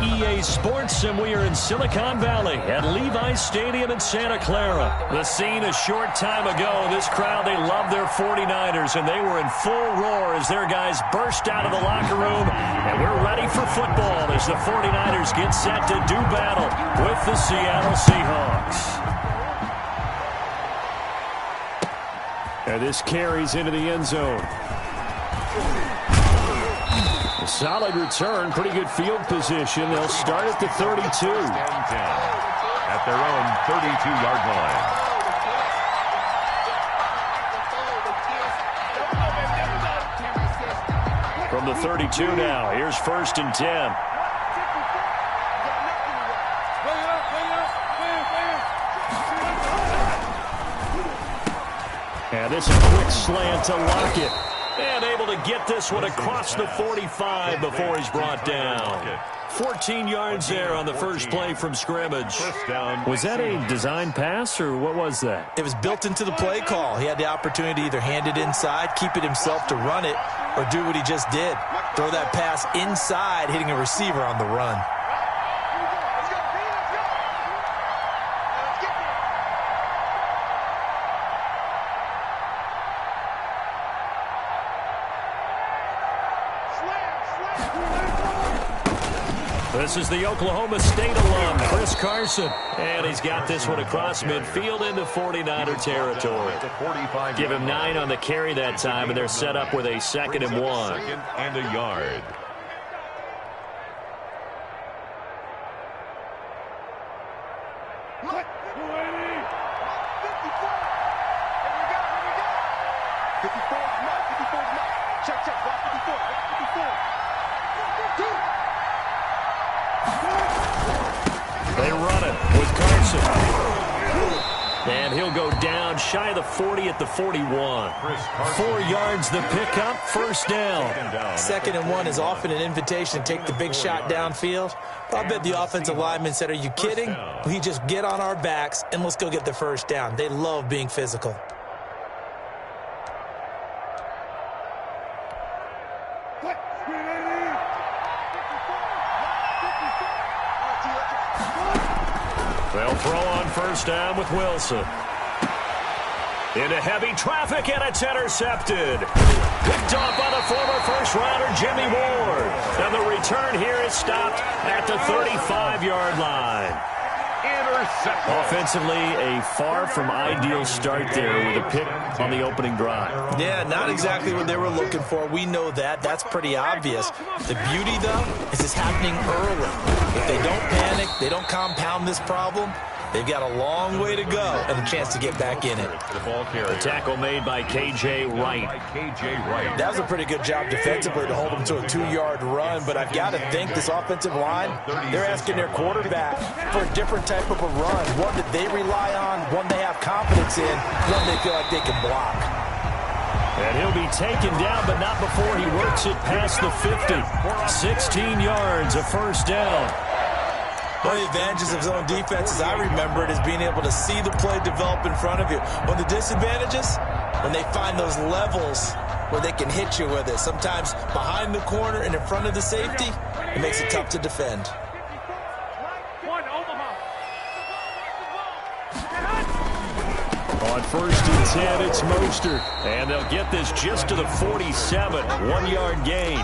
EA Sports, and we are in Silicon Valley at Levi's Stadium in Santa Clara. The scene a short time ago. This crowd, they love their 49ers, and they were in full roar as their guys burst out of the locker room. And we're ready for football as the 49ers get set to do battle with the Seattle Seahawks. And this carries into the end zone. A solid return, pretty good field position. They'll start at the 32. At their own 32-yard line. From the 32 now, here's 1st and 10. And this is a quick slant to Lockett. And able to get this one across the 45 before he's brought down. 14 yards there on the first play from scrimmage. Was that a design pass, or what was that? It was built into the play call. He had the opportunity to either hand it inside, keep it himself to run it, or do what he just did. Throw that pass inside, hitting a receiver on the run. This is the Oklahoma State alum, Chris Carson. And he's got this one across midfield into 49er territory. Give him 9 on the carry that time, and they're set up with a 2nd and 1. 2nd and a yard. They run it with Carson. And he'll go down shy of the 40 at the 41. 4 yards the pickup, 1st down. 2nd and 1 is often an invitation to take the big shot downfield. I bet the offensive lineman said, are you kidding? We just get on our backs and let's go get the 1st down. They love being physical. They'll throw on 1st down with Wilson. Into heavy traffic, and it's intercepted. Picked off by the former first-rounder Jimmy Ward. And the return here is stopped at the 35-yard line. Intercepted. Offensively, a far from ideal start there with a pick on the opening drive. Yeah, not exactly what they were looking for. We know that. That's pretty obvious. The beauty, though, is it's happening early. If they don't panic, they don't compound this problem, they've got a long way to go and a chance to get back in it. The tackle made by K.J. Wright. That was a pretty good job defensively to hold him to a 2-yard run, but I've got to think this offensive line, they're asking their quarterback for a different type of a run, one that they rely on, one they have confidence in, one they feel like they can block. And he'll be taken down, but not before he works it past the 50. 16 yards, a 1st down. One of the advantages of zone defense, as I remember it, is being able to see the play develop in front of you. One of the disadvantages, when they find those levels where they can hit you with it. Sometimes behind the corner and in front of the safety, it makes it tough to defend. On 1st and 10, it's Mostert. And they'll get this just to the 47, 1-yard gain.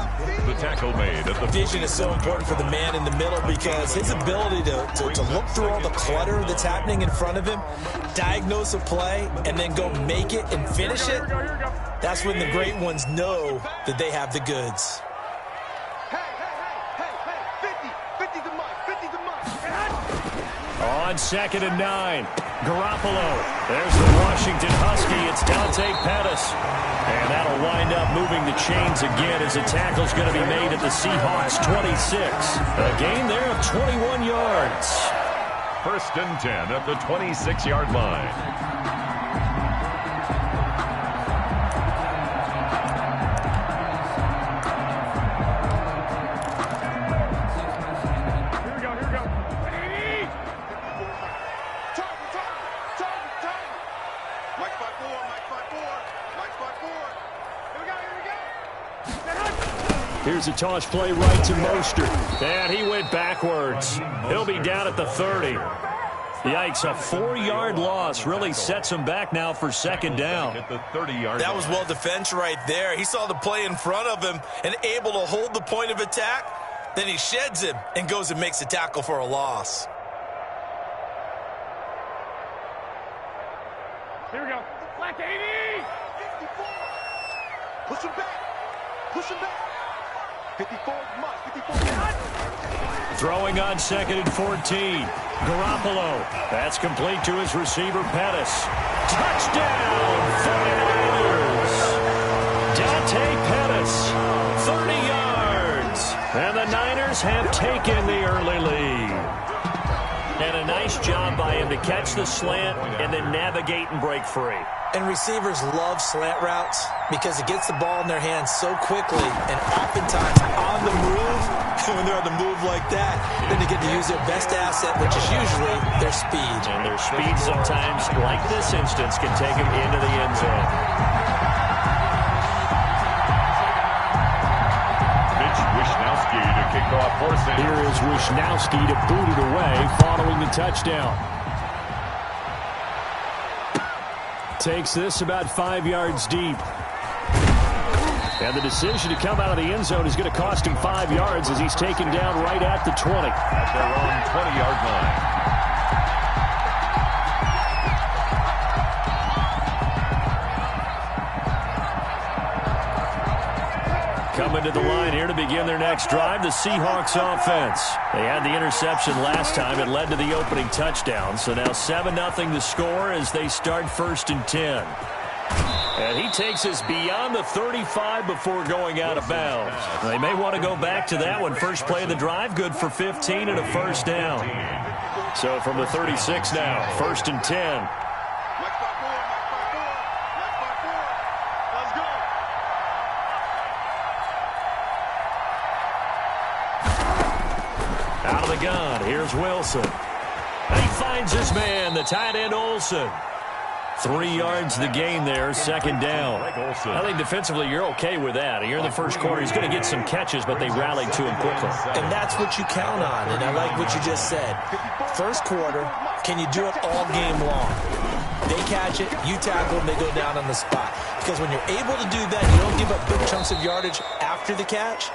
The tackle made at the vision is so important for the man in the middle because his ability to look through all the clutter that's happening in front of him, diagnose a play, and then go make it and finish it, that's when the great ones know that they have the goods. On 2nd and 9, Garoppolo. There's the Washington Husky. It's Dante Pettis. And that'll wind up moving the chains again as the tackle's going to be made at the Seahawks 26. A gain there of 21 yards. 1st and 10 at the 26-yard line. Here's a toss play right to Mostert. And he went backwards. He'll be down at the 30. Yikes, a 4-yard loss really sets him back now for second down. That was well defense right there. He saw the play in front of him and able to hold the point of attack. Then he sheds him and goes and makes a tackle for a loss. Here we go. Black 80. 54. Push him back. Push him back. 54. Come on. 54. Throwing on 2nd and 14. Garoppolo. That's complete to his receiver, Pettis. Touchdown, 49ers. Dante Pettis, 30 yards. And the Niners have taken the early lead. And a nice job by him to catch the slant and then navigate and break free. And receivers love slant routes because it gets the ball in their hands so quickly and oftentimes on the move. And when they're on the move like that, then they get to use their best asset, which is usually their speed. And their speed sometimes, like this instance, can take them into the end zone. To kick off for Sanders. Here is Wishnowski to boot it away following the touchdown. Takes this about 5 yards deep. And the decision to come out of the end zone is going to cost him 5 yards as he's taken down right at the 20. At their own 20-yard line. Coming to the line here to begin their next drive, the Seahawks offense. They had the interception last time. It led to the opening touchdown. So now 7-0 the score as they start 1st and 10. And he takes us beyond the 35 before going out of bounds. They may want to go back to that one. First play of the drive, good for 15 and a first down. So from the 36 now, 1st and 10. Out of the gun, here's Wilson. And he finds his man, the tight end Olsen. 3 yards the gain there, 2nd down. I think defensively you're okay with that. Here in the first quarter, he's going to get some catches, but they rallied to him quickly. And that's what you count on, and I like what you just said. First quarter, can you do it all game long? They catch it, you tackle them, they go down on the spot. Because when you're able to do that, you don't give up big chunks of yardage after the catch.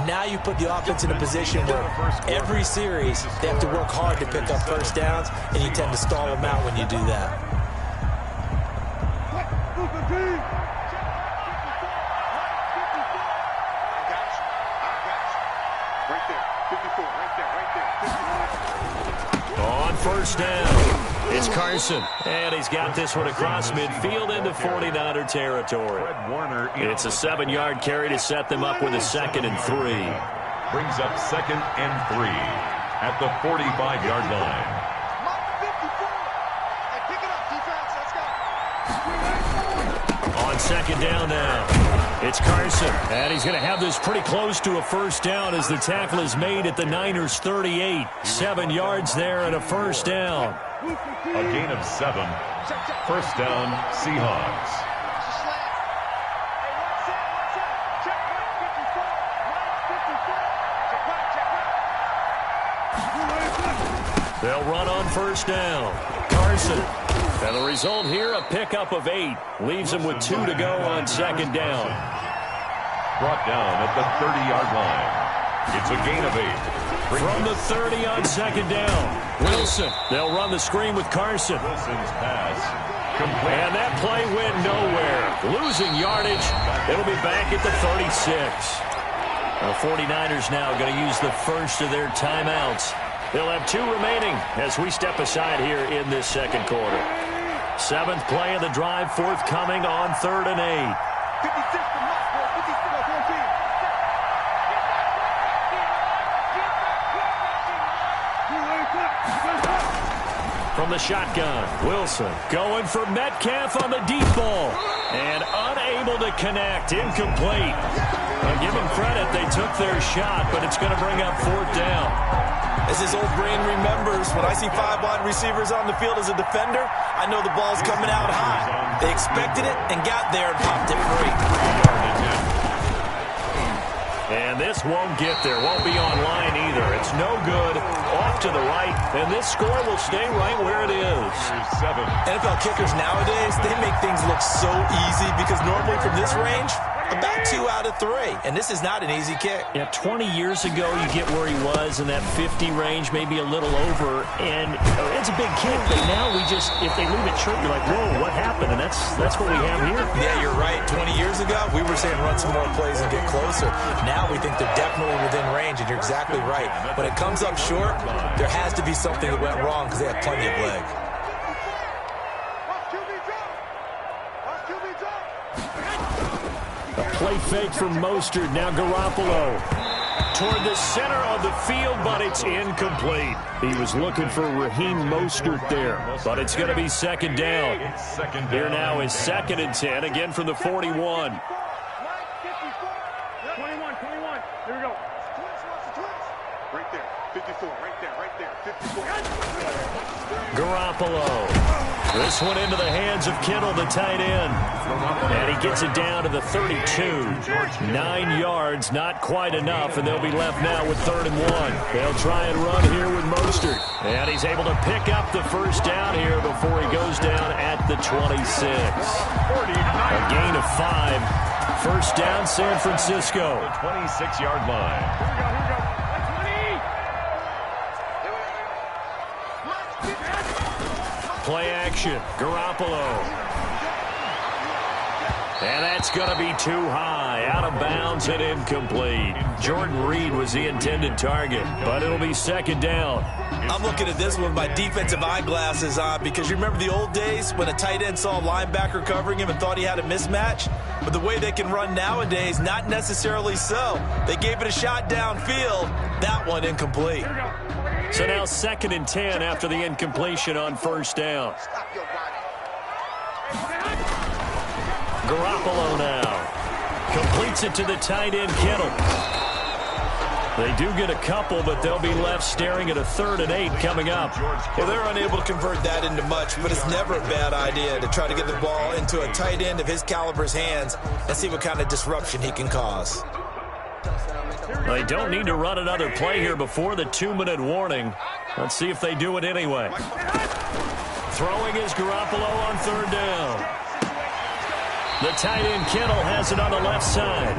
Now you put the offense in a position where every series they have to work hard to pick up first downs, and you tend to stall them out when you do that. On first down, it's Carson. And he's got this one across midfield into 49er territory. It's a 7-yard carry to set them up with a 2nd and 3. Brings up 2nd and 3 at the 45-yard line. On 2nd down now. It's Carson, and he's going to have this pretty close to a first down as the tackle is made at the Niners' 38. 7 yards there and a first down. A gain of 7. First down, Seahawks. They'll run on first down. Carson. And the result here, a pickup of 8. Leaves him with 2 to go on 2nd down. Brought down at the 30-yard line. It's a gain of 8. From the 30 on 2nd down. Wilson. They'll run the screen with Carson. Wilson's pass complete. And that play went nowhere. Losing yardage. It'll be back at the 36. The 49ers now going to use the first of their timeouts. They'll have 2 remaining as we step aside here in this second quarter. 7th play of the drive, forthcoming on 3rd and 8. From the shotgun, Wilson going for Metcalf on the deep ball. And unable to connect, incomplete. I'll give them credit, they took their shot, but it's going to bring up 4th down. As his old brain remembers, when I see 5 wide receivers on the field as a defender, I know the ball's coming out high. They expected it and got there and popped it free. And this won't get there. Won't be online either. It's no good. Off to the right. And this score will stay right where it is. NFL kickers nowadays, they make things look so easy because normally from this range, about 2 out of 3. And this is not an easy kick. Yeah, 20 years ago, you get where he was in that 50 range, maybe a little over. And it's a big kick, but now we just, if they leave it short, you're like, whoa, what happened? And that's what we have here. Yeah, you're right. 20 years ago, we were saying run some more plays and get closer. Now we think they're definitely within range, and you're exactly right. When it comes up short, there has to be something that went wrong because they have plenty of leg. A play fake from Mostert. Now Garoppolo toward the center of the field, but it's incomplete. He was looking for Raheem Mostert there, but it's going to be second down. Here now is 2nd and 10, again from the 41. 21. Here we go. Right there. 54. Right there. 54. Garoppolo. This one into the hands of Kittle, the tight end. And he gets it down to the 32. 9 yards, not quite enough, and they'll be left now with 3rd and 1. They'll try and run here with Mostert. And he's able to pick up the first down here before he goes down at the 26. A gain of 5. First down, San Francisco. 26-yard line. Here we go. Play action. Garoppolo. And that's going to be too high. Out of bounds and incomplete. Jordan Reed was the intended target, but it'll be 2nd down. I'm looking at this one with my defensive eyeglasses on because you remember the old days when a tight end saw a linebacker covering him and thought he had a mismatch? But the way they can run nowadays, not necessarily so. They gave it a shot downfield. That one incomplete. So now 2nd and 10 after the incompletion on first down. Garoppolo now completes it to the tight end, Kittle. They do get a couple, but they'll be left staring at a 3rd and 8 coming up. Well, they're unable to convert that into much, but it's never a bad idea to try to get the ball into a tight end of his caliber's hands and see what kind of disruption he can cause. They don't need to run another play here before the 2-minute warning. Let's see if they do it anyway. Throwing is Garoppolo on 3rd down. The tight end Kittle has it on the left side.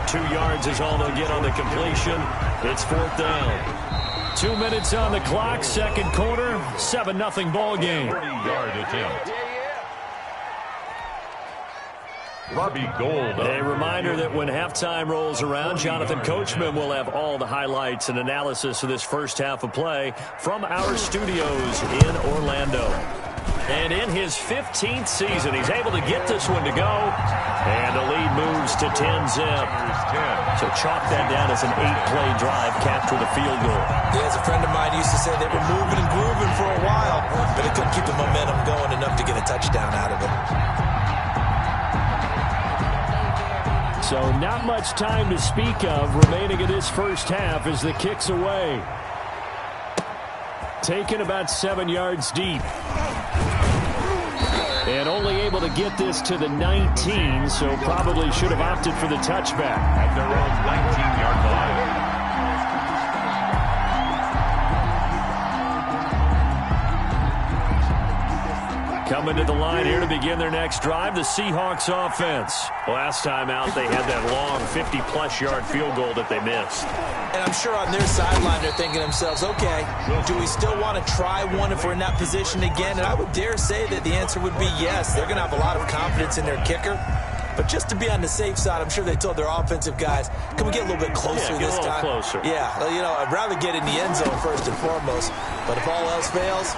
2 yards is all they'll get on the completion. It's 4th down. 2 minutes on the clock, 2nd quarter, 7-0 ball game. 30-yard attempt. Robbie Gould. A reminder that when halftime rolls around, Jonathan Coachman will have all the highlights and analysis of this first half of play from our studios in Orlando. And in his 15th season, he's able to get this one to go. And the lead moves to 10-zip. So chalk that down as an 8-play drive capped with a field goal. Yeah, as a friend of mine used to say, they were moving and grooving for a while, but it couldn't keep the momentum going enough to get a touchdown out of it. So not much time to speak of remaining in this first half as the kick's away. Taken about 7 yards deep. And only able to get this to the 19, so probably should have opted for the touchback. At their own 19-yard line. Coming to the line here to begin their next drive, the Seahawks offense. Last time out, they had that long 50-plus yard field goal that they missed. And I'm sure on their sideline they're thinking to themselves, okay, do we still want to try one if we're in that position again? And I would dare say that the answer would be yes. They're going to have a lot of confidence in their kicker. But just to be on the safe side, I'm sure they told their offensive guys, can we get a little bit closer this time? Closer. Yeah, you know, I'd rather get in the end zone first and foremost. But if all else fails,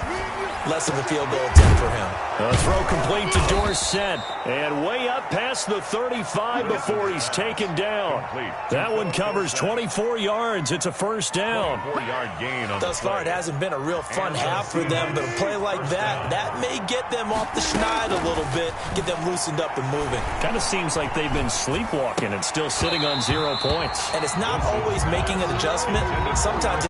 less of a field goal attempt for him. A throw complete to Dorsett. And way up past the 35 before he's taken down. That one covers 24 yards. It's a first down. 4-yard gain on Thus far, it hasn't been a real fun half for them, but a play like that may get them off the schneid a little bit, get them loosened up and moving. Kind of seems like they've been sleepwalking and still sitting on 0 points. And it's not always making an adjustment. Sometimes